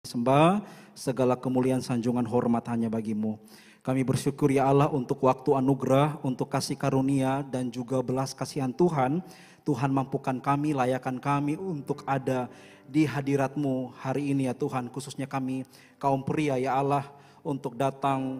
Sembah, segala kemuliaan sanjungan hormat hanya bagimu. Kami bersyukur ya Allah untuk waktu anugerah, untuk kasih karunia dan juga belas kasihan Tuhan. Tuhan mampukan kami, layakan kami untuk ada di hadirat-Mu hari ini ya Tuhan. Khususnya kami kaum pria ya Allah untuk datang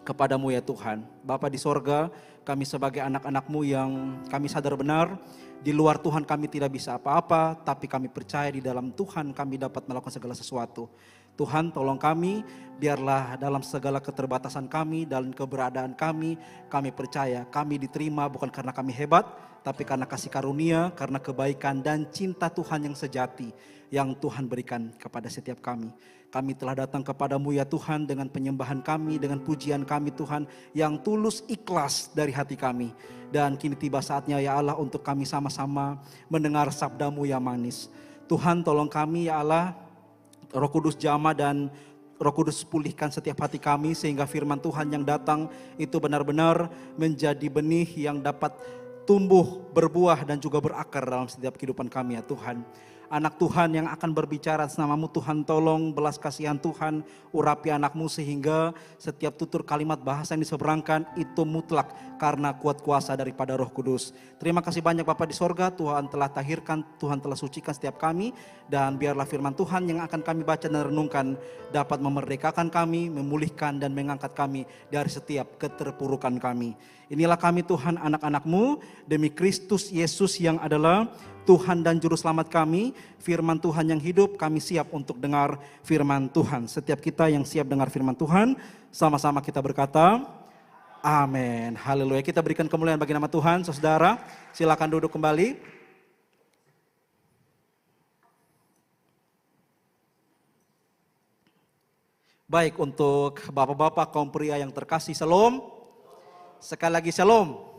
kepadamu ya Tuhan. Bapa di sorga, kami sebagai anak-anak-Mu yang kami sadar benar, di luar Tuhan kami tidak bisa apa-apa, tapi kami percaya di dalam Tuhan kami dapat melakukan segala sesuatu. Tuhan tolong kami, biarlah dalam segala keterbatasan kami, dalam keberadaan kami percaya kami diterima bukan karena kami hebat, tapi karena kasih karunia, karena kebaikan dan cinta Tuhan yang sejati yang Tuhan berikan kepada setiap kami. Kami telah datang kepadamu ya Tuhan dengan penyembahan kami, dengan pujian kami Tuhan yang tulus ikhlas dari hati kami. Dan kini tiba saatnya ya Allah untuk kami sama-sama mendengar sabdamu yang manis. Tuhan tolong kami ya Allah, Roh Kudus jamah dan Roh Kudus pulihkan setiap hati kami sehingga firman Tuhan yang datang itu benar-benar menjadi benih yang dapat tumbuh, berbuah dan juga berakar dalam setiap kehidupan kami ya Tuhan. Anak Tuhan yang akan berbicara atas namamu Tuhan, tolong belas kasihan Tuhan, urapi anakmu sehingga setiap tutur kalimat bahasa yang diseberangkan itu mutlak karena kuat kuasa daripada Roh Kudus. Terima kasih banyak Bapa di sorga, Tuhan telah tahirkan, Tuhan telah sucikan setiap kami, dan biarlah firman Tuhan yang akan kami baca dan renungkan dapat memerdekakan kami, memulihkan dan mengangkat kami dari setiap keterpurukan kami. Inilah kami Tuhan anak-anak-Mu, demi Kristus Yesus yang adalah Tuhan dan Juru Selamat kami, firman Tuhan yang hidup, kami siap untuk dengar firman Tuhan. Setiap kita yang siap dengar firman Tuhan, sama-sama kita berkata, amin. Haleluya. Kita berikan kemuliaan bagi nama Tuhan. Saudara, silakan duduk kembali. Baik, untuk bapak-bapak kaum pria yang terkasih, shalom. Sekali lagi shalom.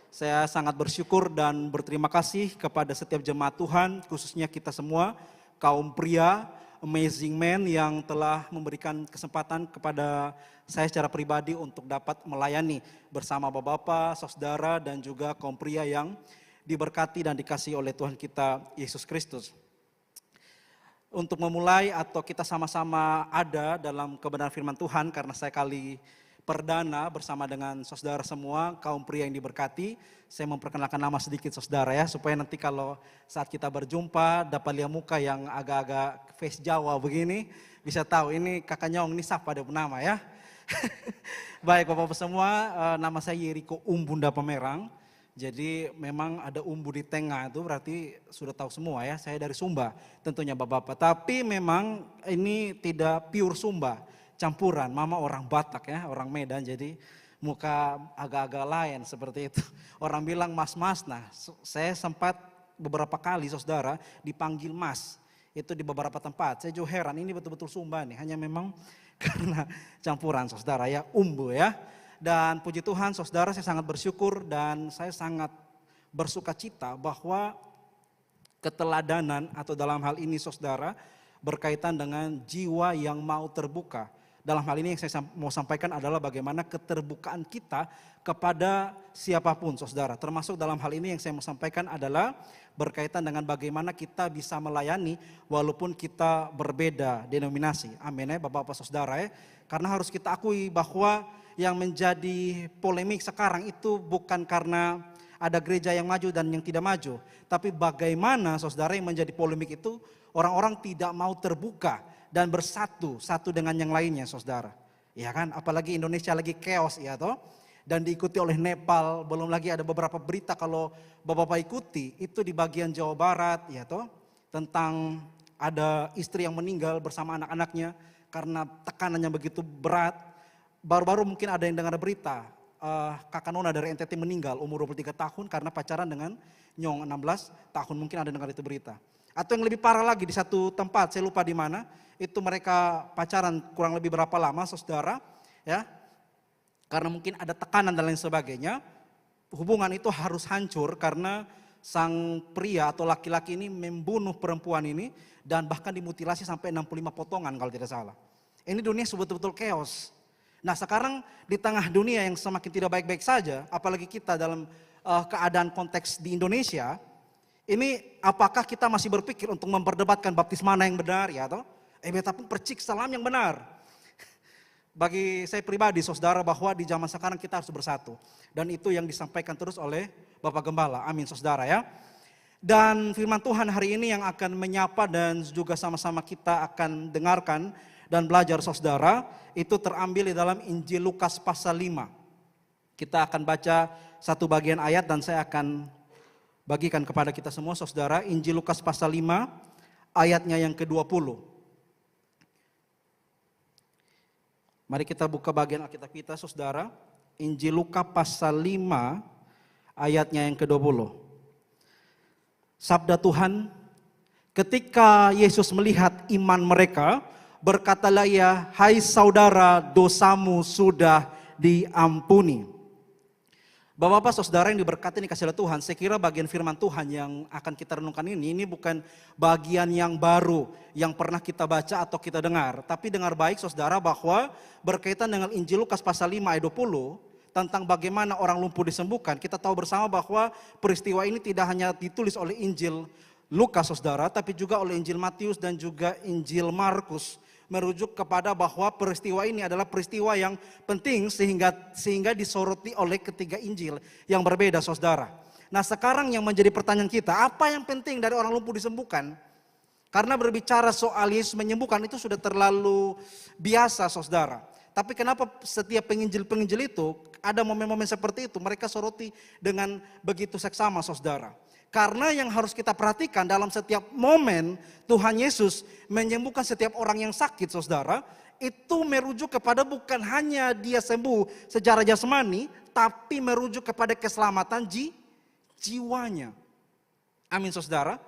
Saya sangat bersyukur dan berterima kasih kepada setiap jemaat Tuhan, khususnya kita semua, kaum pria, amazing men yang telah memberikan kesempatan kepada saya secara pribadi untuk dapat melayani bersama bapak-bapak, saudara dan juga kaum pria yang diberkati dan dikasihi oleh Tuhan kita Yesus Kristus. Untuk memulai atau kita sama-sama ada dalam kebenaran firman Tuhan, karena saya kali perdana bersama dengan saudara semua, kaum pria yang diberkati. Saya memperkenalkan nama sedikit saudara ya, supaya nanti kalau saat kita berjumpa dapat lihat muka yang agak-agak face Jawa begini, bisa tahu ini kakak Nyong, ini siapa ada nama ya. Baik Bapak-Bapak semua, nama saya Yeriko Bunda Pemerang. Jadi memang ada umbu di tengah itu berarti sudah tahu semua ya, saya dari Sumba tentunya Bapak-Bapak. Tapi memang ini tidak pure Sumba, campuran, mama orang Batak ya, orang Medan, jadi muka agak-agak lain seperti itu. Orang bilang mas-mas, nah saya sempat beberapa kali saudara dipanggil mas, itu di beberapa tempat. Saya juga heran ini betul-betul Sumba nih, hanya memang karena campuran saudara ya, umbu ya. Dan puji Tuhan saudara, saya sangat bersyukur dan saya sangat bersuka cita bahwa keteladanan atau dalam hal ini saudara berkaitan dengan jiwa yang mau terbuka. Dalam hal ini yang saya mau sampaikan adalah bagaimana keterbukaan kita kepada siapapun saudara. Termasuk dalam hal ini yang saya mau sampaikan adalah berkaitan dengan bagaimana kita bisa melayani walaupun kita berbeda denominasi. Amin ya Bapak-Bapak saudara ya. Karena harus kita akui bahwa yang menjadi polemik sekarang itu bukan karena ada gereja yang maju dan yang tidak maju. Tapi bagaimana saudara yang menjadi polemik itu orang-orang tidak mau terbuka dan bersatu satu dengan yang lainnya saudara. Ya kan, apalagi Indonesia lagi chaos ya toh. Dan diikuti oleh Nepal, belum lagi ada beberapa berita kalau Bapak-Bapak ikuti itu di bagian Jawa Barat ya toh, tentang ada istri yang meninggal bersama anak-anaknya karena tekanannya begitu berat. Baru-baru mungkin ada yang dengar berita, kakak Nona dari NTT meninggal umur 23 tahun karena pacaran dengan Nyong 16 tahun, mungkin ada dengar itu berita. Atau yang lebih parah lagi di satu tempat, saya lupa di mana, itu mereka pacaran kurang lebih berapa lama saudara ya. Karena mungkin ada tekanan dan lain sebagainya, hubungan itu harus hancur karena sang pria atau laki-laki ini membunuh perempuan ini dan bahkan dimutilasi sampai 65 potongan kalau tidak salah. Ini dunia betul-betul chaos. Nah sekarang di tengah dunia yang semakin tidak baik-baik saja, apalagi kita dalam keadaan konteks di Indonesia, ini apakah kita masih berpikir untuk memperdebatkan baptis mana yang benar ya toh? beta pun percik salam yang benar. Bagi saya pribadi, saudara, bahwa di zaman sekarang kita harus bersatu. Dan itu yang disampaikan terus oleh Bapak Gembala. Amin, saudara ya. Dan firman Tuhan hari ini yang akan menyapa dan juga sama-sama kita akan dengarkan dan belajar, saudara, itu terambil di dalam Injil Lukas pasal 5. Kita akan baca satu bagian ayat dan saya akan bagikan kepada kita semua, saudara. Injil Lukas pasal 5 ayatnya yang ke-20. Mari kita buka bagian Alkitab kita, saudara. Injil Lukas pasal 5 ayatnya yang ke-20. Sabda Tuhan, ketika Yesus melihat iman mereka, berkatalah ia, "Hai saudara, dosamu sudah diampuni." Bapak-bapak, saudara yang diberkati nih kasih oleh Tuhan, saya kira bagian firman Tuhan yang akan kita renungkan ini bukan bagian yang baru yang pernah kita baca atau kita dengar. Tapi dengar baik, saudara, bahwa berkaitan dengan Injil Lukas pasal 5 ayat 20 tentang bagaimana orang lumpuh disembuhkan, kita tahu bersama bahwa peristiwa ini tidak hanya ditulis oleh Injil Lukas, saudara, tapi juga oleh Injil Matius dan juga Injil Markus. Merujuk kepada bahwa peristiwa ini adalah peristiwa yang penting sehingga disoroti oleh ketiga Injil yang berbeda, saudara. Nah, sekarang yang menjadi pertanyaan kita, apa yang penting dari orang lumpuh disembuhkan? Karena berbicara soal Yesus menyembuhkan itu sudah terlalu biasa, saudara. Tapi kenapa setiap penginjil-penginjil itu ada momen-momen seperti itu mereka soroti dengan begitu seksama, saudara? Karena yang harus kita perhatikan dalam setiap momen Tuhan Yesus menyembuhkan setiap orang yang sakit, saudara, itu merujuk kepada bukan hanya dia sembuh secara jasmani, tapi merujuk kepada keselamatan jiwanya. Amin, saudara.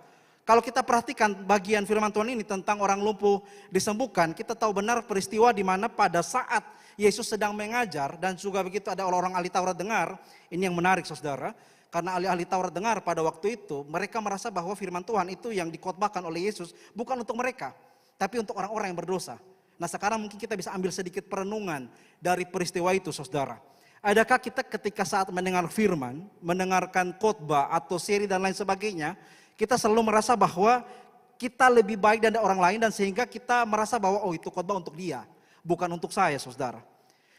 Kalau kita perhatikan bagian firman Tuhan ini tentang orang lumpuh disembuhkan, kita tahu benar peristiwa di mana pada saat Yesus sedang mengajar dan juga begitu ada orang-orang ahli Taurat dengar. Ini yang menarik, saudara. Karena ahli-ahli Taurat dengar pada waktu itu, mereka merasa bahwa firman Tuhan itu yang dikhotbahkan oleh Yesus bukan untuk mereka, tapi untuk orang-orang yang berdosa. Nah, sekarang mungkin kita bisa ambil sedikit perenungan dari peristiwa itu, saudara. Adakah kita ketika saat mendengar firman, mendengarkan khotbah atau seri dan lain sebagainya, kita selalu merasa bahwa kita lebih baik dari orang lain dan sehingga kita merasa bahwa oh itu khotbah untuk dia, bukan untuk saya, saudara.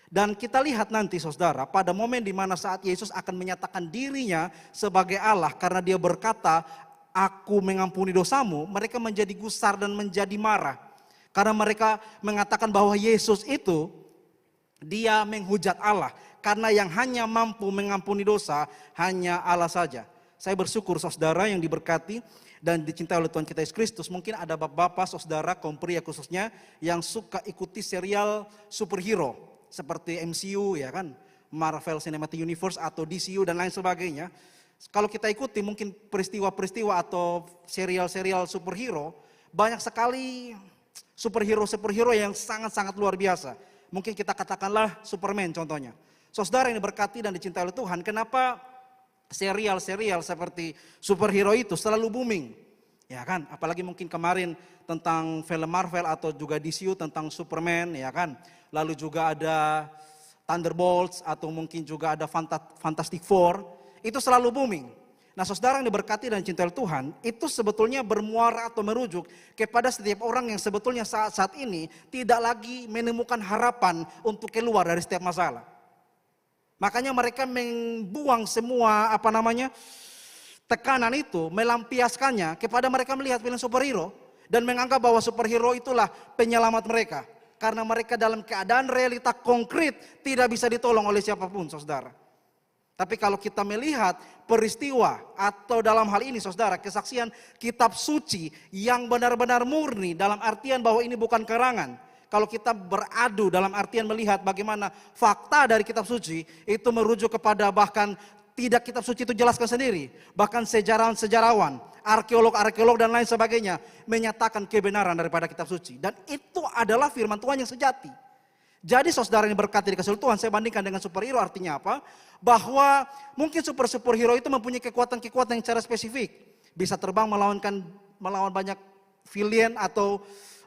Dan kita lihat nanti, saudara, pada momen di mana saat Yesus akan menyatakan dirinya sebagai Allah karena dia berkata, "Aku mengampuni dosamu," mereka menjadi gusar dan menjadi marah. Karena mereka mengatakan bahwa Yesus itu dia menghujat Allah. Karena yang hanya mampu mengampuni dosa hanya Allah saja. Saya bersyukur, saudara yang diberkati dan dicintai oleh Tuhan kita Yesus Kristus. Mungkin ada bapak-bapak, saudara, kaum pria khususnya yang suka ikuti serial superhero. Seperti MCU, ya kan, Marvel Cinematic Universe atau DCU dan lain sebagainya. Kalau kita ikuti mungkin peristiwa-peristiwa atau serial-serial superhero, banyak sekali superhero yang sangat-sangat luar biasa. Mungkin kita katakanlah Superman contohnya. Saudara yang diberkati dan dicintai oleh Tuhan, kenapa serial-serial seperti superhero itu selalu booming? Ya kan, apalagi mungkin kemarin tentang film Marvel atau juga DCU tentang Superman, ya kan. Lalu juga ada Thunderbolts atau mungkin juga ada Fantastic Four, itu selalu booming. Nah, saudara yang diberkati dan dicintai Tuhan, itu sebetulnya bermuara atau merujuk kepada setiap orang yang sebetulnya saat ini tidak lagi menemukan harapan untuk keluar dari setiap masalah. Makanya mereka membuang semua tekanan itu, melampiaskannya kepada mereka melihat film superhero dan menganggap bahwa superhero itulah penyelamat mereka. Karena mereka dalam keadaan realita konkret tidak bisa ditolong oleh siapapun, saudara. Tapi kalau kita melihat peristiwa atau dalam hal ini, saudara, kesaksian kitab suci yang benar-benar murni dalam artian bahwa ini bukan karangan. Kalau kita beradu dalam artian melihat bagaimana fakta dari kitab suci itu merujuk kepada bahkan tidak kitab suci itu jelaskan sendiri. Bahkan sejarawan-sejarawan, arkeolog-arkeolog dan lain sebagainya menyatakan kebenaran daripada kitab suci. Dan itu adalah firman Tuhan yang sejati. Jadi saudara yang berkati dikasih Tuhan, saya bandingkan dengan superhero artinya apa? Bahwa mungkin superhero itu mempunyai kekuatan-kekuatan yang secara spesifik. Bisa terbang melawan banyak villain atau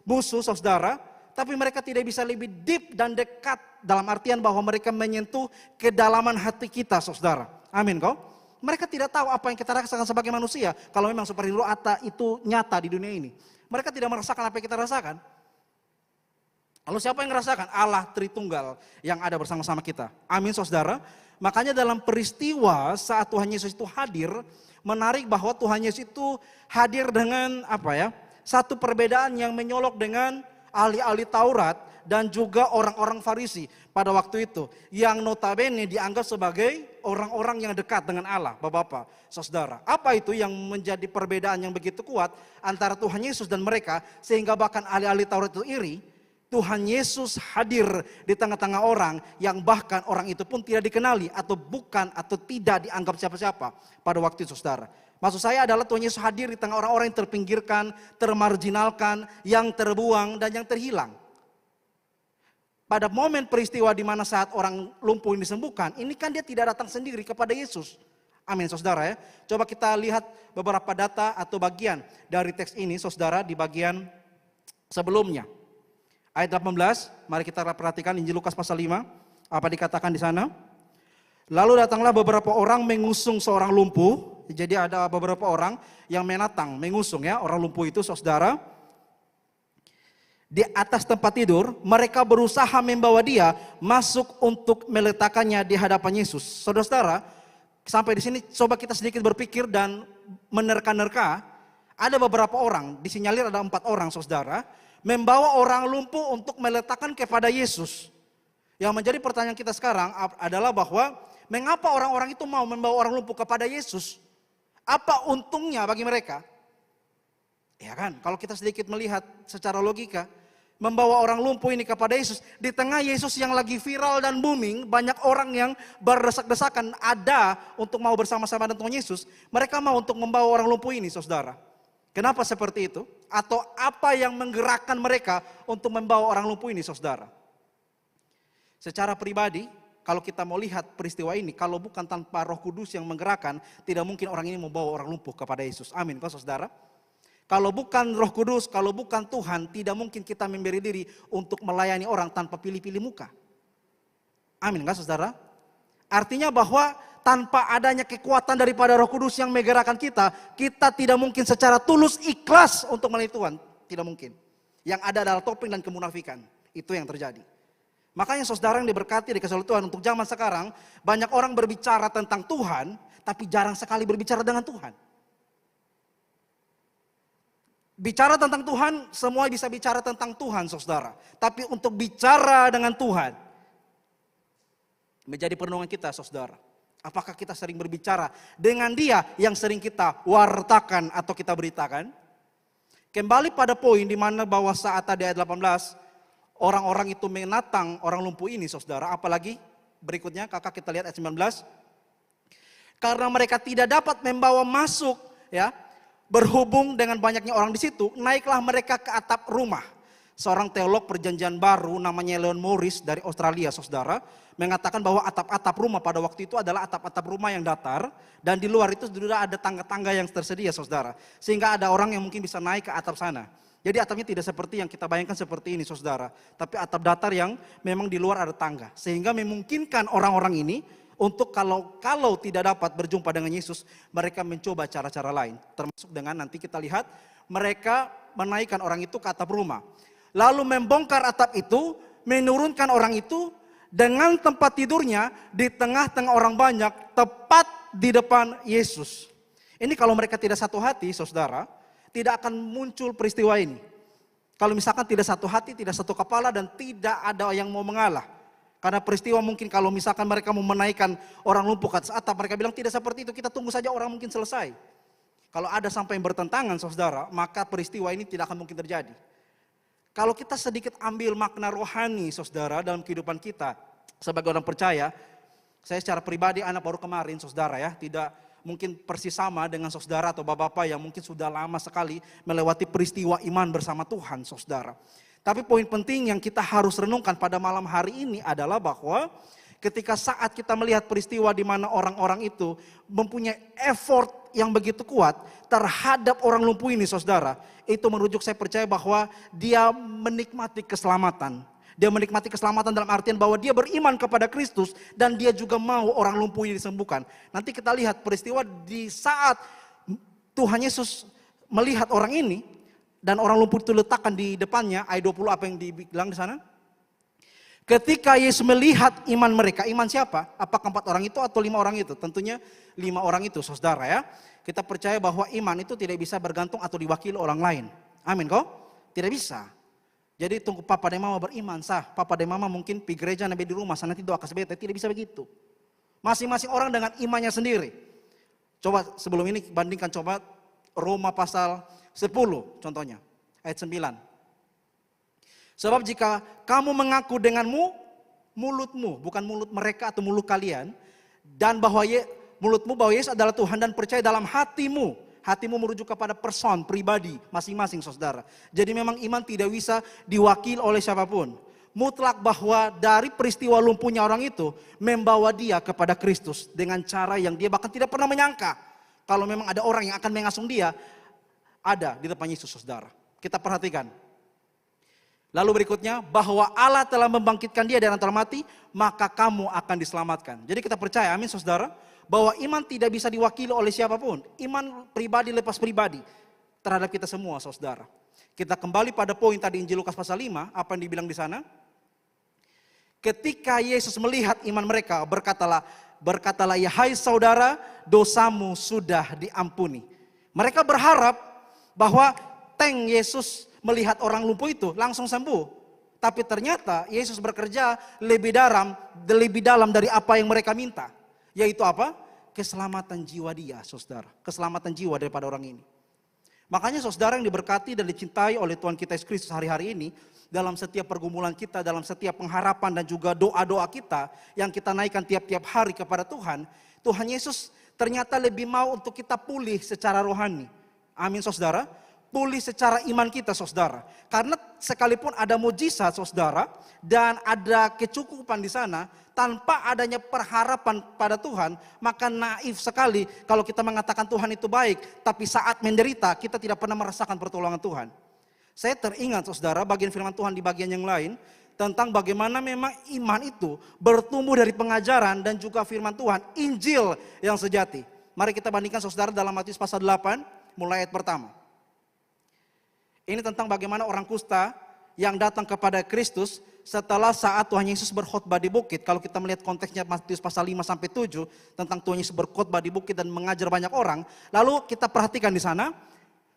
musuh, saudara. Tapi mereka tidak bisa lebih deep dan dekat dalam artian bahwa mereka menyentuh kedalaman hati kita, saudara. Amin kau? Mereka tidak tahu apa yang kita rasakan sebagai manusia. Kalau memang superhero itu nyata di dunia ini. Mereka tidak merasakan apa yang kita rasakan. Lalu siapa yang merasakan? Allah Tritunggal yang ada bersama-sama kita. Amin saudara. Makanya dalam peristiwa saat Tuhan Yesus itu hadir, menarik bahwa Tuhan Yesus itu hadir dengan satu perbedaan yang menyolok dengan ahli-ahli Taurat dan juga orang-orang Farisi pada waktu itu. Yang notabene dianggap sebagai orang-orang yang dekat dengan Allah, Bapak-bapak, saudara. Apa itu yang menjadi perbedaan yang begitu kuat antara Tuhan Yesus dan mereka, sehingga bahkan ahli-ahli Taurat itu iri? Tuhan Yesus hadir di tengah-tengah orang yang bahkan orang itu pun tidak dikenali atau bukan atau tidak dianggap siapa-siapa pada waktu itu, saudara. Maksud saya adalah Tuhan Yesus hadir di tengah orang-orang yang terpinggirkan, termarginalkan, yang terbuang dan yang terhilang. Pada momen peristiwa di mana saat orang lumpuh ini disembuhkan, ini kan dia tidak datang sendiri kepada Yesus. Amin saudara ya. Coba kita lihat beberapa data atau bagian dari teks ini saudara di bagian sebelumnya. Ayat 18, mari kita perhatikan Injil Lukas pasal 5. Apa dikatakan di sana? Lalu datanglah beberapa orang mengusung seorang lumpuh. Jadi ada beberapa orang yang mengusung ya orang lumpuh itu saudara. Di atas tempat tidur, mereka berusaha membawa dia masuk untuk meletakkannya di hadapan Yesus. Saudara-saudara, sampai di sini coba kita sedikit berpikir dan menerka-nerka. Ada beberapa orang, disinyalir ada 4 orang saudara, membawa orang lumpuh untuk meletakkan kepada Yesus. Yang menjadi pertanyaan kita sekarang adalah bahwa mengapa orang-orang itu mau membawa orang lumpuh kepada Yesus? Apa untungnya bagi mereka? Ya kan, kalau kita sedikit melihat secara logika, membawa orang lumpuh ini kepada Yesus, di tengah Yesus yang lagi viral dan booming, banyak orang yang berdesak-desakan ada untuk mau bersama-sama dengan Tuhan Yesus, mereka mau untuk membawa orang lumpuh ini, saudara. Kenapa seperti itu? Atau apa yang menggerakkan mereka untuk membawa orang lumpuh ini, saudara? Secara pribadi, kalau kita mau lihat peristiwa ini, kalau bukan tanpa Roh Kudus yang menggerakkan, tidak mungkin orang ini membawa orang lumpuh kepada Yesus. Amin, Pak saudara. Kalau bukan Roh Kudus, kalau bukan Tuhan, tidak mungkin kita memberi diri untuk melayani orang tanpa pilih-pilih muka. Amin, enggak saudara? Artinya bahwa tanpa adanya kekuatan daripada Roh Kudus yang menggerakkan kita, kita tidak mungkin secara tulus ikhlas untuk melayani Tuhan. Tidak mungkin. Yang ada adalah topeng dan kemunafikan. Itu yang terjadi. Makanya saudara yang diberkati, dikasih oleh Tuhan, untuk zaman sekarang, banyak orang berbicara tentang Tuhan, tapi jarang sekali berbicara dengan Tuhan. Bicara tentang Tuhan, semua bisa bicara tentang Tuhan, saudara. Tapi untuk bicara dengan Tuhan, menjadi perenungan kita, saudara. Apakah kita sering berbicara dengan Dia yang sering kita wartakan atau kita beritakan? Kembali pada poin di mana bahwa saat tadi ayat 18, orang-orang itu menatang orang lumpuh ini, saudara. Apalagi berikutnya, kakak kita lihat ayat 19. Karena mereka tidak dapat membawa masuk, ya, berhubung dengan banyaknya orang di situ, naiklah mereka ke atap rumah. Seorang teolog perjanjian baru namanya Leon Morris dari Australia, saudara, mengatakan bahwa atap-atap rumah pada waktu itu adalah atap-atap rumah yang datar, dan di luar itu sudah ada tangga-tangga yang tersedia, saudara. Sehingga ada orang yang mungkin bisa naik ke atap sana. Jadi atapnya tidak seperti yang kita bayangkan seperti ini, saudara. Tapi atap datar yang memang di luar ada tangga. Sehingga memungkinkan orang-orang ini untuk kalau tidak dapat berjumpa dengan Yesus, mereka mencoba cara-cara lain. Termasuk dengan nanti kita lihat mereka menaikkan orang itu ke atap rumah. Lalu membongkar atap itu, menurunkan orang itu dengan tempat tidurnya di tengah-tengah orang banyak, tepat di depan Yesus. Ini kalau mereka tidak satu hati, saudara, tidak akan muncul peristiwa ini. Kalau misalkan tidak satu hati, tidak satu kepala, dan tidak ada yang mau mengalah. Karena peristiwa mungkin kalau misalkan mereka mau menaikkan orang lumpuh ke atas atap, mereka bilang tidak seperti itu, kita tunggu saja orang mungkin selesai. Kalau ada sampai yang bertentangan, saudara, maka peristiwa ini tidak akan mungkin terjadi. Kalau kita sedikit ambil makna rohani, saudara, dalam kehidupan kita sebagai orang percaya, saya secara pribadi anak baru kemarin, saudara ya, tidak mungkin persis sama dengan saudara atau bapak-bapak yang mungkin sudah lama sekali melewati peristiwa iman bersama Tuhan, saudara. Tapi poin penting yang kita harus renungkan pada malam hari ini adalah bahwa ketika saat kita melihat peristiwa di mana orang-orang itu mempunyai effort yang begitu kuat terhadap orang lumpuh ini, saudara, itu merujuk saya percaya bahwa dia menikmati keselamatan. Dia menikmati keselamatan dalam artian bahwa dia beriman kepada Kristus dan dia juga mau orang lumpuh ini disembuhkan. Nanti kita lihat peristiwa di saat Tuhan Yesus melihat orang ini, dan orang lumpuh itu letakkan di depannya, ayat 20 apa yang dibilang di sana? Ketika Yesus melihat iman mereka, iman siapa? Apakah 4 orang itu atau 5 orang itu? Tentunya 5 orang itu, saudara ya. Kita percaya bahwa iman itu tidak bisa bergantung atau diwakili orang lain. Amin kok? Tidak bisa. Jadi tunggu papa dan mama beriman sah. Papa dan mama mungkin pergi gereja nabi di rumah, sana nanti doa kasih bete. Tidak bisa begitu. Masing-masing orang dengan imannya sendiri. Coba sebelum ini bandingkan coba Roma pasal 10 contohnya. Ayat 9. Sebab jika kamu mengaku dengan mulutmu, bukan mulut mereka atau mulut kalian, dan bahwa mulutmu bahwa Yesus adalah Tuhan dan percaya dalam hatimu, hatimu merujuk kepada person, pribadi, masing-masing saudara. Jadi memang iman tidak bisa diwakil oleh siapapun. Mutlak bahwa dari peristiwa lumpuhnya orang itu membawa dia kepada Kristus dengan cara yang dia bahkan tidak pernah menyangka. Kalau memang ada orang yang akan mengasung dia, ada di depan Yesus saudara. Kita perhatikan. Lalu berikutnya, bahwa Allah telah membangkitkan dia dari antara mati, maka kamu akan diselamatkan. Jadi kita percaya, amin saudara, bahwa iman tidak bisa diwakili oleh siapapun. Iman pribadi lepas pribadi terhadap kita semua saudara. Kita kembali pada poin tadi Injil Lukas pasal 5, apa yang dibilang di sana? Ketika Yesus melihat iman mereka, berkatalah ya hai saudara, dosamu sudah diampuni. Mereka berharap bahwa Yesus melihat orang lumpuh itu langsung sembuh. Tapi ternyata Yesus bekerja lebih dalam dari apa yang mereka minta. Yaitu apa? Keselamatan jiwa dia, saudara. Keselamatan jiwa daripada orang ini. Makanya saudara yang diberkati dan dicintai oleh Tuhan kita Yesus Kristus hari-hari ini, dalam setiap pergumulan kita, dalam setiap pengharapan dan juga doa-doa kita yang kita naikkan tiap-tiap hari kepada Tuhan, Tuhan Yesus ternyata lebih mau untuk kita pulih secara rohani. Amin saudara. Pulih secara iman kita saudara. Karena sekalipun ada mujizat saudara dan ada kecukupan di sana, tanpa adanya pengharapan pada Tuhan, maka naif sekali kalau kita mengatakan Tuhan itu baik, tapi saat menderita kita tidak pernah merasakan pertolongan Tuhan. Saya teringat saudara bagian firman Tuhan di bagian yang lain tentang bagaimana memang iman itu bertumbuh dari pengajaran dan juga firman Tuhan, Injil yang sejati. Mari kita bandingkan saudara dalam Matius pasal 8 mulai ayat pertama. Ini tentang bagaimana orang kusta yang datang kepada Kristus setelah saat Tuhan Yesus berkhotbah di bukit. Kalau kita melihat konteksnya Matius pasal 5 sampai 7 tentang Tuhan Yesus berkhotbah di bukit dan mengajar banyak orang. Lalu kita perhatikan di sana,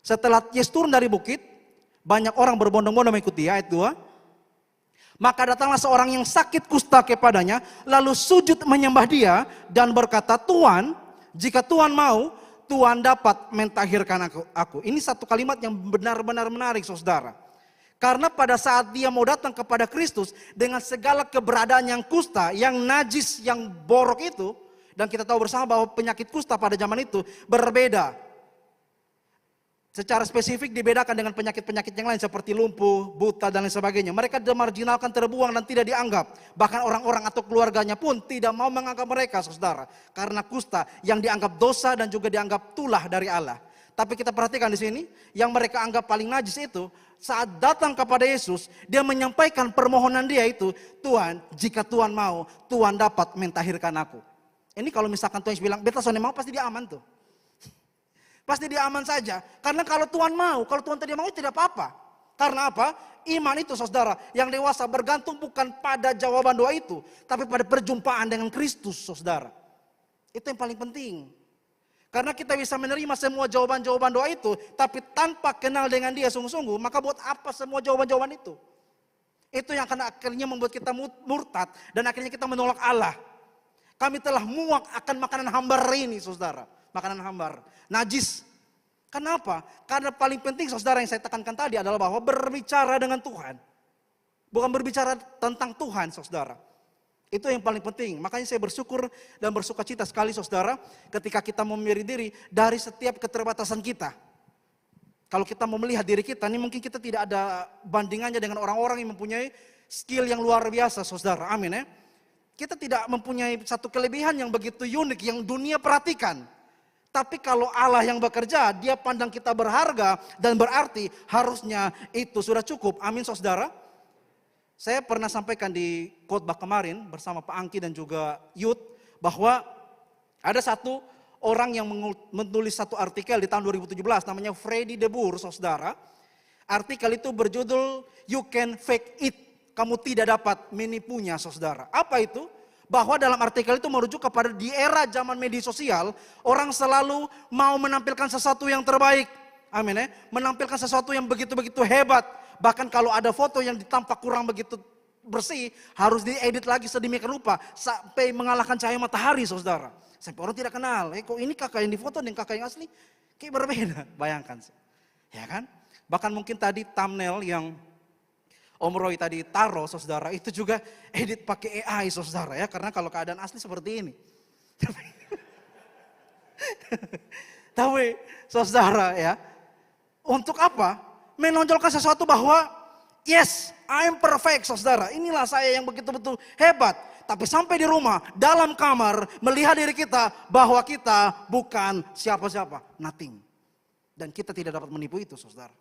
setelah Yesus turun dari bukit, banyak orang berbondong-bondong mengikuti dia, ayat 2. Maka datanglah seorang yang sakit kusta kepadanya, lalu sujud menyembah dia dan berkata, Tuhan, jika Tuhan mau, Tuhan dapat mentahirkan aku. Ini satu kalimat yang benar-benar menarik saudara. Karena pada saat dia mau datang kepada Kristus dengan segala keberadaan yang kusta, yang najis, yang borok itu. Dan kita tahu bersama bahwa penyakit kusta pada zaman itu berbeda. Secara spesifik dibedakan dengan penyakit-penyakit yang lain seperti lumpuh, buta dan lain sebagainya. Mereka dimarginalkan, terbuang dan tidak dianggap. Bahkan orang-orang atau keluarganya pun tidak mau menganggap mereka saudara. Karena kusta yang dianggap dosa dan juga dianggap tulah dari Allah. Tapi kita perhatikan di sini, yang mereka anggap paling najis itu, saat datang kepada Yesus, dia menyampaikan permohonan dia itu, Tuhan, jika Tuhan mau, Tuhan dapat mentahirkan aku. Ini kalau misalkan Tuhan bilang, beta soalnya mau pasti dia aman tuh. Pasti dia aman saja. Karena kalau Tuhan mau, kalau Tuhan tidak mau tidak apa-apa. Karena apa? Iman itu saudara yang dewasa bergantung bukan pada jawaban doa itu. Tapi pada perjumpaan dengan Kristus saudara. Itu yang paling penting. Karena kita bisa menerima semua jawaban-jawaban doa itu. Tapi tanpa kenal dengan dia sungguh-sungguh. Maka buat apa semua jawaban-jawaban itu? Itu yang akan akhirnya membuat kita murtad. Dan akhirnya kita menolak Allah. Kami telah muak akan makanan hambar ini saudara. Makanan hambar, najis. Kenapa? Karena paling penting saudara yang saya tekankan tadi adalah bahwa berbicara dengan Tuhan. Bukan berbicara tentang Tuhan saudara. Itu yang paling penting. Makanya saya bersyukur dan bersukacita sekali saudara ketika kita memilih diri dari setiap keterbatasan kita. Kalau kita mau melihat diri kita, ini mungkin kita tidak ada bandingannya dengan orang-orang yang mempunyai skill yang luar biasa saudara. Amin ya. Kita tidak mempunyai satu kelebihan yang begitu unik yang dunia perhatikan. Tapi kalau Allah yang bekerja, dia pandang kita berharga dan berarti harusnya itu sudah cukup. Amin saudara. Saya pernah sampaikan di khotbah kemarin bersama Pak Angki dan juga Yud bahwa ada satu orang yang menulis satu artikel di tahun 2017 namanya Freddy de Boer saudara. Artikel itu berjudul You Can Fake It. Kamu tidak dapat menipunya, saudara. Apa itu? Bahwa dalam artikel itu merujuk kepada di era zaman media sosial, orang selalu mau menampilkan sesuatu yang terbaik. Amin ya. Menampilkan sesuatu yang begitu-begitu hebat. Bahkan kalau ada foto yang ditampak kurang begitu bersih, harus diedit lagi sedemikian rupa sampai mengalahkan cahaya matahari, saudara. Sampai orang tidak kenal. Kok ini kakak yang difoto dan kakak yang asli kayak berbeda. Bayangkan. Ya kan? Bahkan mungkin tadi thumbnail yang Om Roy tadi taruh, saudara, itu juga edit pakai AI, saudara ya. Karena kalau keadaan asli seperti ini. Tapi saudara ya, untuk apa? Menonjolkan sesuatu bahwa yes, I'm perfect, saudara. Inilah saya yang begitu-betul hebat. Tapi sampai di rumah, dalam kamar, melihat diri kita bahwa kita bukan siapa-siapa, nothing. Dan kita tidak dapat menipu itu, saudara.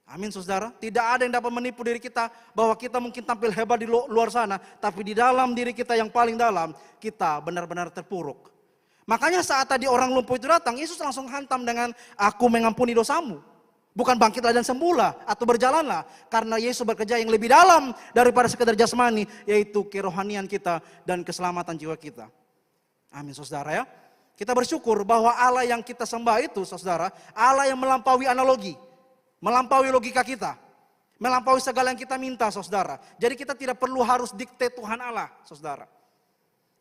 Amin, saudara. Tidak ada yang dapat menipu diri kita bahwa kita mungkin tampil hebat di luar sana, tapi di dalam diri kita yang paling dalam, kita benar-benar terpuruk. Makanya saat tadi orang lumpuh itu datang, Yesus langsung hantam dengan aku mengampuni dosamu. Bukan bangkitlah dan sembuhlah atau berjalanlah. Karena Yesus bekerja yang lebih dalam daripada sekedar jasmani, yaitu kerohanian kita dan keselamatan jiwa kita. Amin, saudara ya. Kita bersyukur bahwa Allah yang kita sembah itu, saudara, Allah yang melampaui analogi. Melampaui logika kita. Melampaui segala yang kita minta, saudara. Jadi kita tidak perlu harus dikte Tuhan Allah, saudara.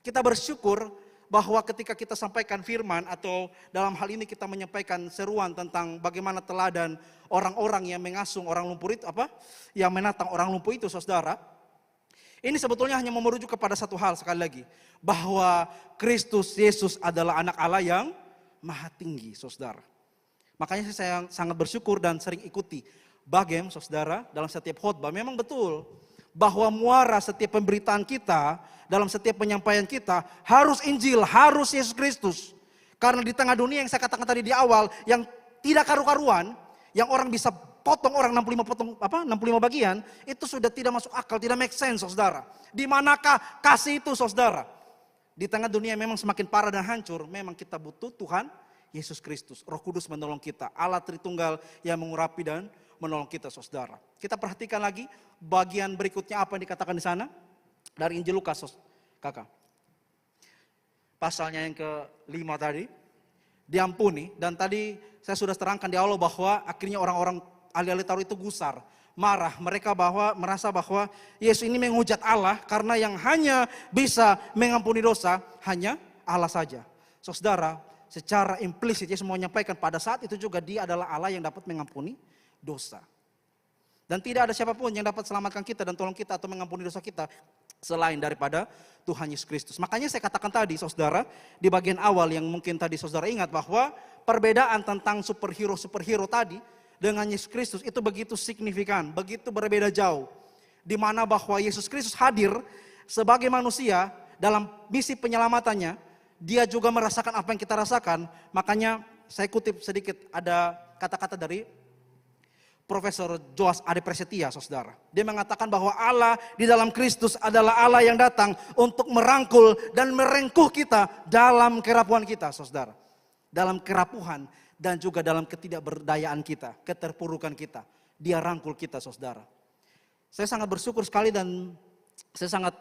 Kita bersyukur bahwa ketika kita sampaikan firman atau dalam hal ini kita menyampaikan seruan tentang bagaimana teladan orang-orang yang mengasung orang lumpuh itu, yang menatang orang lumpuh itu, saudara. Ini sebetulnya hanya merujuk kepada satu hal sekali lagi. Bahwa Kristus Yesus adalah anak Allah yang maha tinggi, saudara. Makanya saya sangat bersyukur dan sering ikuti Bagem, saudara, dalam setiap khotbah. Memang betul bahwa muara setiap pemberitaan kita, dalam setiap penyampaian kita, harus Injil, harus Yesus Kristus. Karena di tengah dunia yang saya katakan tadi di awal, yang tidak karu-karuan, yang orang bisa potong orang 65 bagian, itu sudah tidak masuk akal, tidak make sense, saudara. Di manakah kasih itu, saudara? Di tengah dunia memang semakin parah dan hancur, memang kita butuh Tuhan Yesus Kristus, Roh Kudus menolong kita, Allah Tritunggal yang mengurapi dan menolong kita, saudara. Kita perhatikan lagi bagian berikutnya apa yang dikatakan di sana dari Injil Lukas, kakak. Pasalnya yang ke-5 tadi, diampuni. Dan tadi saya sudah terangkan di awal bahwa akhirnya orang-orang ahli-ahli Taurat itu gusar, marah. Mereka merasa bahwa Yesus ini menghujat Allah karena yang hanya bisa mengampuni dosa hanya Allah saja. Saudara, secara implisit Yesus mau menyampaikan pada saat itu juga dia adalah Allah yang dapat mengampuni dosa. Dan tidak ada siapapun yang dapat selamatkan kita dan tolong kita atau mengampuni dosa kita selain daripada Tuhan Yesus Kristus. Makanya saya katakan tadi, saudara, di bagian awal yang mungkin tadi saudara ingat bahwa perbedaan tentang superhero tadi dengan Yesus Kristus itu begitu signifikan, begitu berbeda jauh. Di mana bahwa Yesus Kristus hadir sebagai manusia dalam misi penyelamatannya. Dia juga merasakan apa yang kita rasakan. Makanya saya kutip sedikit ada kata-kata dari Profesor Joas Ade Prasetya, saudara. Dia mengatakan bahwa Allah di dalam Kristus adalah Allah yang datang untuk merangkul dan merengkuh kita dalam kerapuhan kita, saudara. Dalam kerapuhan dan juga dalam ketidakberdayaan kita, keterpurukan kita. Dia rangkul kita, saudara. Saya sangat bersyukur sekali dan saya sangat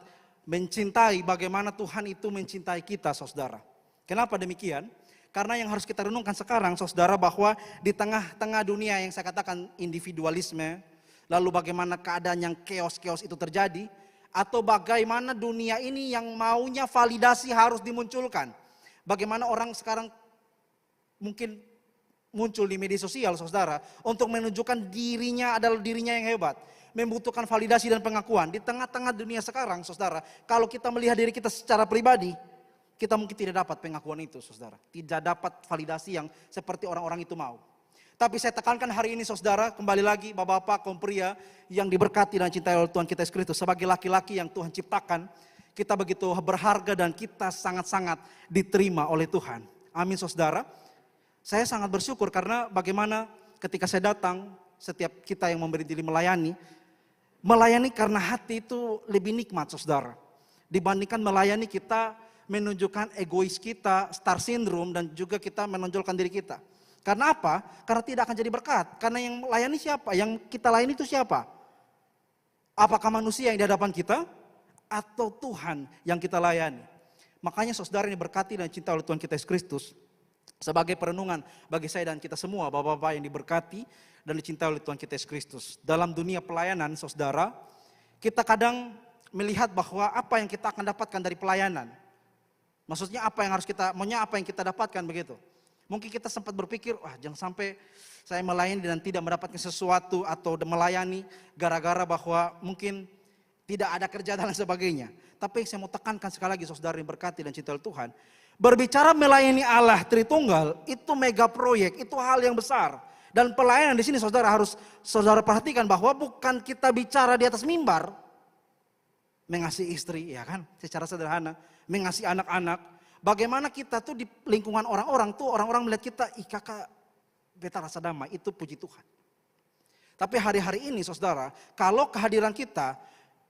mencintai bagaimana Tuhan itu mencintai kita, saudara. Kenapa demikian? Karena yang harus kita renungkan sekarang, saudara, bahwa di tengah-tengah dunia yang saya katakan individualisme, lalu bagaimana keadaan yang chaos-chaos itu terjadi, atau bagaimana dunia ini yang maunya validasi harus dimunculkan. Bagaimana orang sekarang mungkin muncul di media sosial, saudara, untuk menunjukkan dirinya adalah dirinya yang hebat. Membutuhkan validasi dan pengakuan. Di tengah-tengah dunia sekarang, saudara, kalau kita melihat diri kita secara pribadi, kita mungkin tidak dapat pengakuan itu, saudara. Tidak dapat validasi yang seperti orang-orang itu mau. Tapi saya tekankan hari ini, saudara, kembali lagi bapak-bapak, kaum pria yang diberkati dan cintai oleh Tuhan kita Yesus Kristus. Sebagai laki-laki yang Tuhan ciptakan, kita begitu berharga dan kita sangat-sangat diterima oleh Tuhan. Amin, saudara. Saya sangat bersyukur karena bagaimana ketika saya datang, setiap kita yang memberi diri melayani karena hati itu lebih nikmat, saudara. Dibandingkan melayani kita menunjukkan egois kita, star syndrome, dan juga kita menonjolkan diri kita. Karena apa? Karena tidak akan jadi berkat. Karena yang melayani siapa? Yang kita layani itu siapa? Apakah manusia yang di hadapan kita? Atau Tuhan yang kita layani? Makanya saudara ini berkati dan cinta oleh Tuhan kita Yesus Kristus. Sebagai perenungan bagi saya dan kita semua, bapak-bapak yang diberkati dan dicintai oleh Tuhan kita Yesus Kristus. Dalam dunia pelayanan saudara, kita kadang melihat bahwa apa yang kita akan dapatkan dari pelayanan. Maksudnya apa yang harus kita, maunya apa yang kita dapatkan begitu. Mungkin kita sempat berpikir, wah jangan sampai saya melayani dan tidak mendapatkan sesuatu atau melayani gara-gara bahwa mungkin tidak ada kerja dan sebagainya. Tapi yang saya mau tekankan sekali lagi saudara yang berkati dan cinta oleh Tuhan. Berbicara melayani Allah Tritunggal itu mega proyek, itu hal yang besar. Dan pelayanan di sini saudara harus saudara perhatikan bahwa bukan kita bicara di atas mimbar. Mengasihi istri, ya kan, secara sederhana, mengasihi anak-anak. Bagaimana kita tuh di lingkungan orang-orang tuh, orang-orang melihat kita, ih kakak beta rasa damai, itu puji Tuhan. Tapi hari-hari ini saudara, kalau kehadiran kita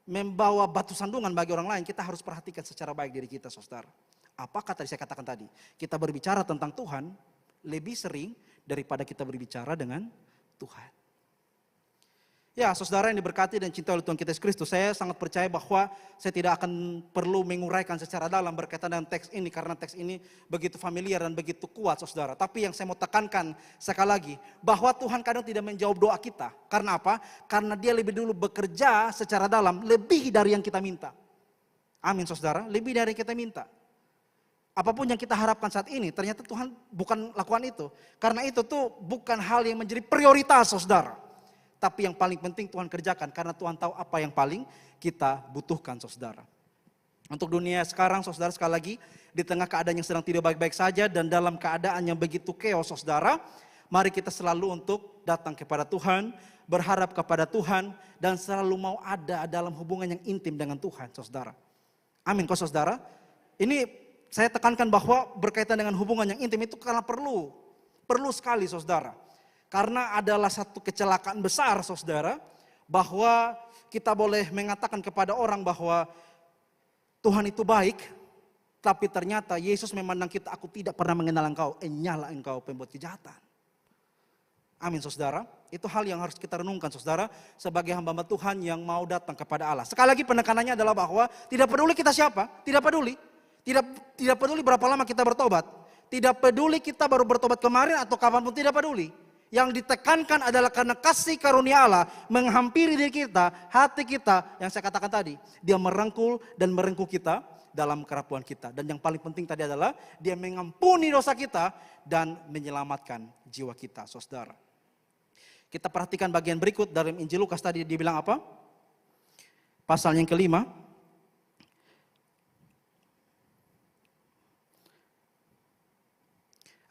membawa batu sandungan bagi orang lain, kita harus perhatikan secara baik diri kita saudara. Apakah tadi saya katakan tadi, kita berbicara tentang Tuhan lebih sering daripada kita berbicara dengan Tuhan. Ya saudara yang diberkati dan cinta oleh Tuhan kita Yesus Kristus, saya sangat percaya bahwa saya tidak akan perlu menguraikan secara dalam berkaitan dengan teks ini. Karena teks ini begitu familiar dan begitu kuat saudara. Tapi yang saya mau tekankan sekali lagi, bahwa Tuhan kadang tidak menjawab doa kita. Karena apa? Karena dia lebih dulu bekerja secara dalam, lebih dari yang kita minta. Amin saudara, lebih dari yang kita minta. Apapun yang kita harapkan saat ini, ternyata Tuhan bukan lakukan itu. Karena itu tuh bukan hal yang menjadi prioritas saudara. Tapi yang paling penting Tuhan kerjakan karena Tuhan tahu apa yang paling kita butuhkan saudara. Untuk dunia sekarang saudara sekali lagi di tengah keadaan yang sedang tidak baik-baik saja dan dalam keadaan yang begitu chaos saudara. Mari kita selalu untuk datang kepada Tuhan, berharap kepada Tuhan dan selalu mau ada dalam hubungan yang intim dengan Tuhan saudara. Amin kok saudara. Ini saya tekankan bahwa berkaitan dengan hubungan yang intim itu karena perlu sekali saudara. Karena adalah satu kecelakaan besar saudara, bahwa kita boleh mengatakan kepada orang bahwa Tuhan itu baik, tapi ternyata Yesus memandang kita, aku tidak pernah mengenal engkau, nyala engkau pembuat kejahatan. Amin saudara, itu hal yang harus kita renungkan saudara, sebagai hamba Tuhan yang mau datang kepada Allah. Sekali lagi penekanannya adalah bahwa tidak peduli kita siapa, tidak peduli. Tidak peduli berapa lama kita bertobat, tidak peduli kita baru bertobat kemarin atau kapanpun, tidak peduli. Yang ditekankan adalah karena kasih karunia Allah menghampiri diri kita, hati kita yang saya katakan tadi. Dia merengkul dan merengkuh kita dalam kerapuan kita. Dan yang paling penting tadi adalah dia mengampuni dosa kita dan menyelamatkan jiwa kita saudara. Kita perhatikan bagian berikut dalam Injil Lukas tadi dibilang apa? Pasal yang kelima.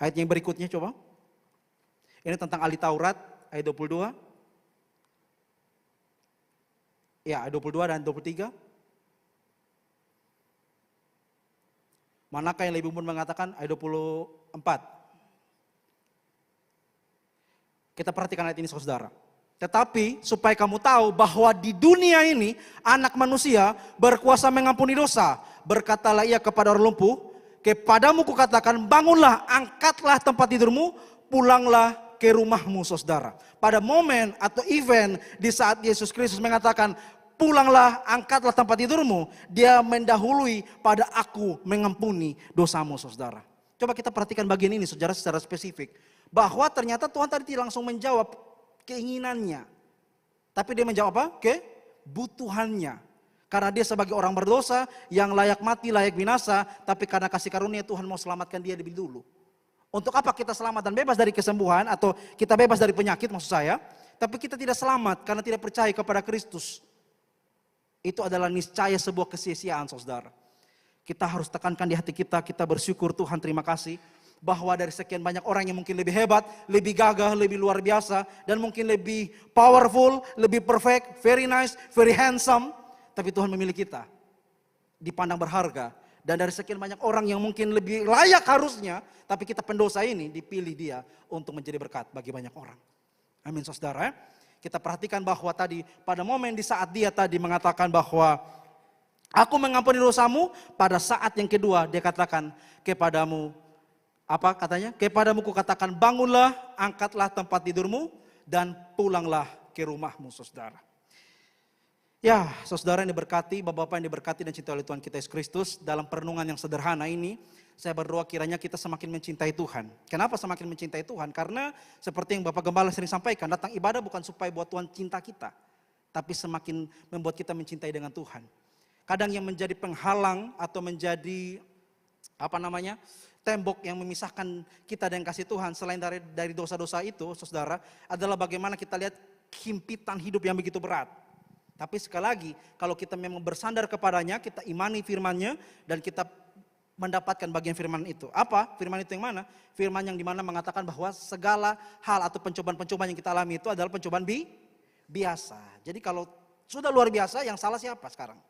Ayat yang berikutnya coba. Ini tentang ahli Taurat, ayat 22. Ya, ayat 22 dan 23. Manakah yang lebih umum mengatakan ayat 24. Kita perhatikan ayat ini saudara. Tetapi supaya kamu tahu bahwa di dunia ini anak manusia berkuasa mengampuni dosa. Berkatalah ia kepada orang lumpuh, kepadamu kukatakan bangunlah, angkatlah tempat tidurmu, pulanglah ke rumahmu saudara. Pada momen atau event di saat Yesus Kristus mengatakan pulanglah, angkatlah tempat tidurmu, dia mendahului pada aku mengampuni dosamu saudara. Coba kita perhatikan bagian ini saudara secara spesifik. Bahwa ternyata Tuhan tadi tidak langsung menjawab keinginannya. Tapi dia menjawab apa? Kebutuhannya. Karena dia sebagai orang berdosa yang layak mati, layak binasa. Tapi karena kasih karunia Tuhan mau selamatkan dia lebih dulu. Untuk apa kita selamat dan bebas dari kesembuhan atau kita bebas dari penyakit maksud saya. Tapi kita tidak selamat karena tidak percaya kepada Kristus. Itu adalah niscaya sebuah kesia-siaan saudara. Kita harus tekankan di hati kita, kita bersyukur Tuhan terima kasih. Bahwa dari sekian banyak orang yang mungkin lebih hebat, lebih gagah, lebih luar biasa. Dan mungkin lebih powerful, lebih perfect, very nice, very handsome. Tapi Tuhan memilih kita. Dipandang berharga. Dan dari sekian banyak orang yang mungkin lebih layak harusnya. Tapi kita pendosa ini dipilih dia untuk menjadi berkat bagi banyak orang. Amin saudara. Kita perhatikan bahwa tadi pada momen di saat dia tadi mengatakan bahwa aku mengampuni dosamu. Pada saat yang kedua dia katakan kepadamu Apa katanya? Kepadamu kukatakan bangunlah, angkatlah tempat tidurmu dan pulanglah ke rumahmu, saudara. Ya, saudara yang diberkati, bapak-bapak yang diberkati dan cintai oleh Tuhan kita Yesus Kristus, dalam perenungan yang sederhana ini, saya berdoa kiranya kita semakin mencintai Tuhan. Kenapa semakin mencintai Tuhan? Karena seperti yang Bapak Gembala sering sampaikan, datang ibadah bukan supaya buat Tuhan cinta kita, tapi semakin membuat kita mencintai dengan Tuhan. Kadang yang menjadi penghalang atau menjadi tembok yang memisahkan kita dengan kasih Tuhan selain dari dosa-dosa itu, saudara, adalah bagaimana kita lihat himpitan hidup yang begitu berat. Tapi sekali lagi, kalau kita memang bersandar kepadanya, kita imani firman-Nya dan kita mendapatkan bagian firman itu. Apa? Firman itu yang mana? Firman yang dimana mengatakan bahwa segala hal atau pencobaan-pencobaan yang kita alami itu adalah pencobaan biasa. Jadi kalau sudah luar biasa, yang salah siapa sekarang?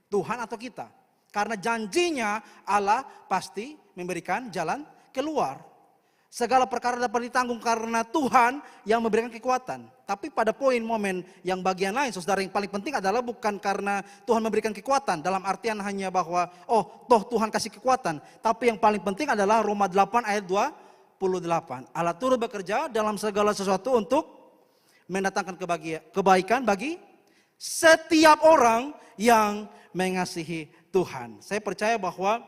Tuhan atau kita? Karena janjinya Allah pasti memberikan jalan keluar. Segala perkara dapat ditanggung karena Tuhan yang memberikan kekuatan. Tapi pada poin momen yang bagian lain, saudara, yang paling penting adalah bukan karena Tuhan memberikan kekuatan. Dalam artian hanya bahwa, toh Tuhan kasih kekuatan. Tapi yang paling penting adalah Roma 8 ayat 28. Allah turut bekerja dalam segala sesuatu untuk mendatangkan kebaikan bagi setiap orang yang mengasihi Tuhan. Saya percaya bahwa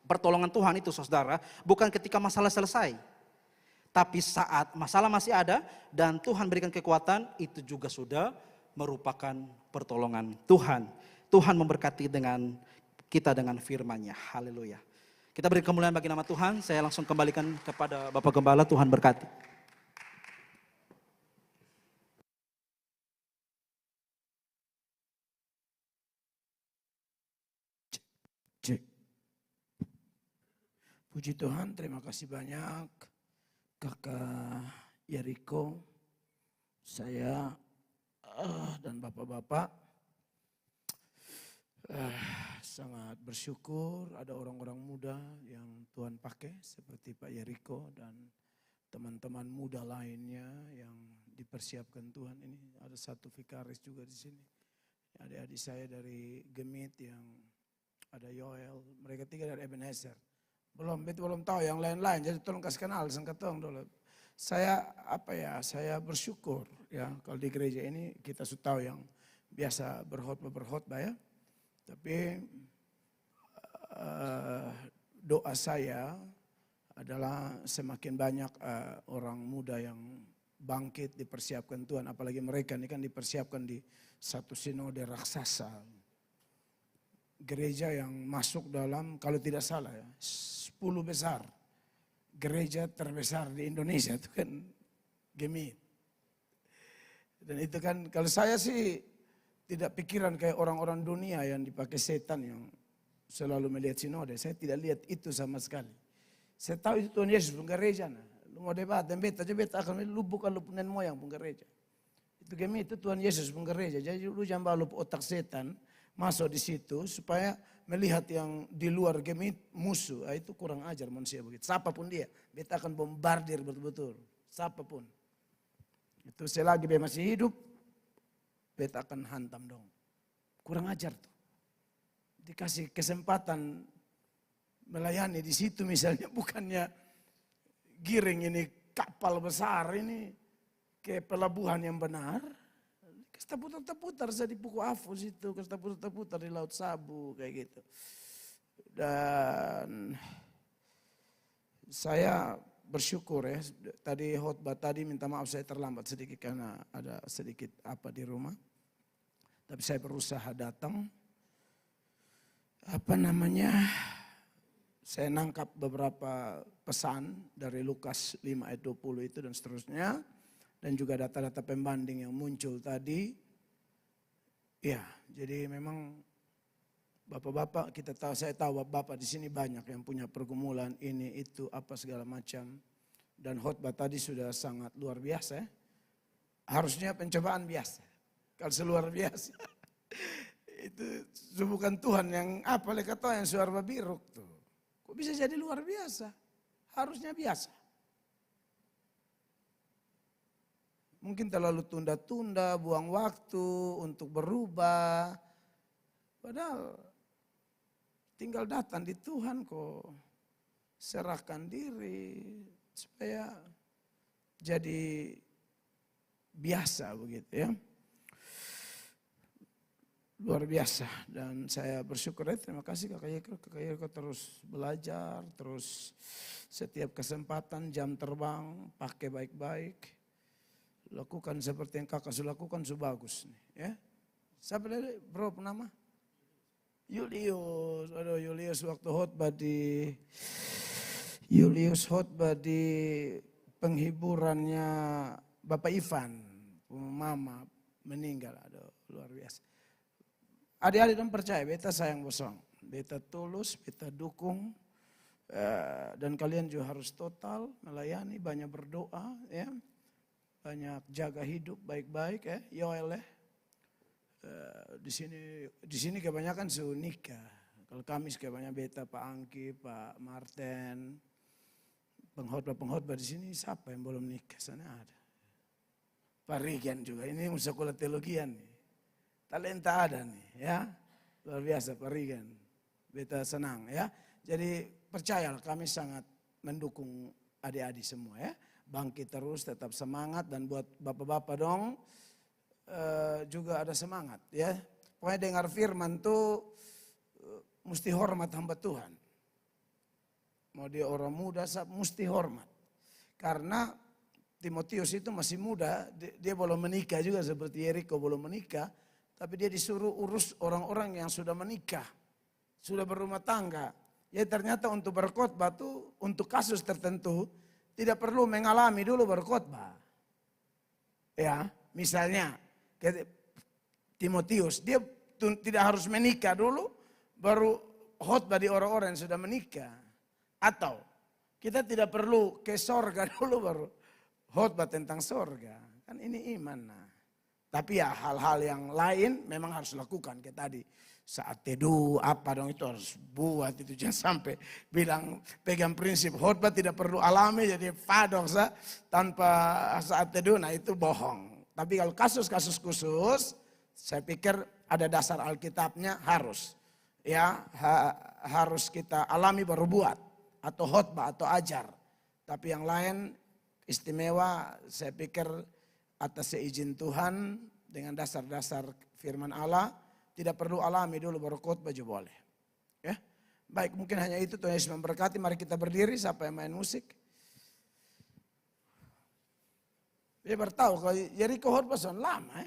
pertolongan Tuhan itu, saudara, bukan ketika masalah selesai. Tapi saat masalah masih ada dan Tuhan berikan kekuatan, itu juga sudah merupakan pertolongan Tuhan. Tuhan memberkati kita dengan firman-Nya. Haleluya. Kita beri kemuliaan bagi nama Tuhan. Saya langsung kembalikan kepada Bapak Gembala. Tuhan berkati. Puji Tuhan, terima kasih banyak Kakak Yeriko, saya dan bapak-bapak. Sangat bersyukur ada orang-orang muda yang Tuhan pakai seperti Pak Yeriko dan teman-teman muda lainnya yang dipersiapkan Tuhan. Ini ada satu vikaris juga di sini. Adik-adik saya dari Gemit yang ada Yoel, mereka tiga dari Ebenezer. Belum tahu yang lain-lain, jadi tolong kasih kenal sengketong dulu. Saya bersyukur ya kalau di gereja ini kita sudah tahu yang biasa berkhotbah ya. Tapi doa saya adalah semakin banyak orang muda yang bangkit dipersiapkan Tuhan, apalagi mereka ini kan dipersiapkan di satu sinode raksasa. Gereja yang masuk dalam, kalau tidak salah ya, 10 besar. Gereja terbesar di Indonesia itu kan Gemit. Dan itu kan kalau saya sih tidak pikiran kayak orang-orang dunia yang dipakai setan yang selalu melihat sinode. Saya tidak lihat itu sama sekali. Saya tahu itu Tuhan Yesus pun gereja. Lu mau debat dan beta akan lu bukan lu punya moyang pun gereja. Itu Gemit itu Tuhan Yesus pun gereja. Jadi lu jangan bawa otak setan masuk di situ supaya melihat yang di luar Gemit musuh. Itu kurang ajar manusia begitu. Siapapun dia, beta akan bombardir betul-betul. Siapapun. Itu selagi dia masih hidup, beta akan hantam dong. Kurang ajar tuh. Dikasih kesempatan melayani di situ misalnya, bukannya giring ini kapal besar ini ke pelabuhan yang benar. Kita putar-putar saya di Puku Afus itu, kita putar-putar di Laut Sabu kayak gitu. Dan saya bersyukur ya, tadi khotbah tadi minta maaf saya terlambat sedikit karena ada sedikit apa di rumah. Tapi saya berusaha datang. Saya nangkap beberapa pesan dari Lukas 5 ayat 20 itu dan seterusnya. Dan juga data-data pembanding yang muncul tadi. Ya, jadi memang bapak-bapak saya tahu bapak di sini banyak yang punya pergumulan ini itu apa segala macam. Dan khotbah tadi sudah sangat luar biasa. Harusnya pencobaan biasa. Kalau seluar biasa. Itu bukan Tuhan yang kata yang suara babiruk tuh. Kok bisa jadi luar biasa? Harusnya biasa. Mungkin terlalu tunda-tunda, buang waktu untuk berubah. Padahal tinggal datang di Tuhan kok. serahkan diri supaya jadi biasa begitu ya. Luar biasa, dan saya bersyukur ya, terima kasih Kakak Yerko terus belajar, terus setiap kesempatan jam terbang pakai baik-baik. Lakukan seperti yang kakak sudah lakukan, sudah bagus nih ya. Siapa tadi bro nama? Julius. Aduh, Julius waktu khotbah di penghiburannya Bapak Ivan, mama meninggal. Aduh, luar biasa. Adik-adik dong percaya, beta sayang bosong, beta tulus, beta dukung, dan kalian juga harus total melayani, banyak berdoa ya, banyak jaga hidup baik-baik ya, Yoel ya. Di sini kebanyakan nikah. Kalau Kamis kebanyakan beta, Pak Angki, Pak Martin, pengkhotbah di sini siapa yang belum nikah? Sana ada. Pak Rigian juga, ini sekolah teologian nih. Talenta ada nih ya, luar biasa Pak Rigian. Beta senang ya. Jadi percayalah, kami sangat mendukung adik-adik semua ya. Bangkit terus, tetap semangat, dan buat bapak-bapak dong juga ada semangat ya. Pokoknya dengar firman tuh mesti hormat hamba Tuhan. Mau dia orang muda, mesti hormat. Karena Timotius itu masih muda, dia belum menikah juga seperti Yeriko belum menikah. Tapi dia disuruh urus orang-orang yang sudah menikah, sudah berumah tangga. Ya ternyata untuk berkhotbah tuh untuk kasus tertentu tidak perlu mengalami dulu berkhotbah. Ya, misalnya Timotius, dia tidak harus menikah dulu baru khotbah di orang-orang yang sudah menikah. Atau kita tidak perlu ke sorga dulu baru khotbah tentang sorga. Kan ini iman. Nah. Tapi ya hal-hal yang lain memang harus lakukan. Kayak tadi saat teduh apa dong itu harus buat itu. Jangan sampai bilang pegang prinsip khotbah tidak perlu alami jadi fadoksa tanpa saat teduh. Nah itu bohong. Tapi kalau kasus-kasus khusus saya pikir ada dasar Alkitabnya harus. Ya harus kita alami baru buat. Atau khotbah atau ajar. Tapi yang lain istimewa saya pikir atas seizin Tuhan dengan dasar-dasar firman Allah tidak perlu alami dulu baru khotbah juga boleh. Ya. Baik, mungkin hanya itu Tuhan Yesus memberkati. Mari kita berdiri, siapa yang main musik? Dia bertahu kalau Yeriko khotbah lama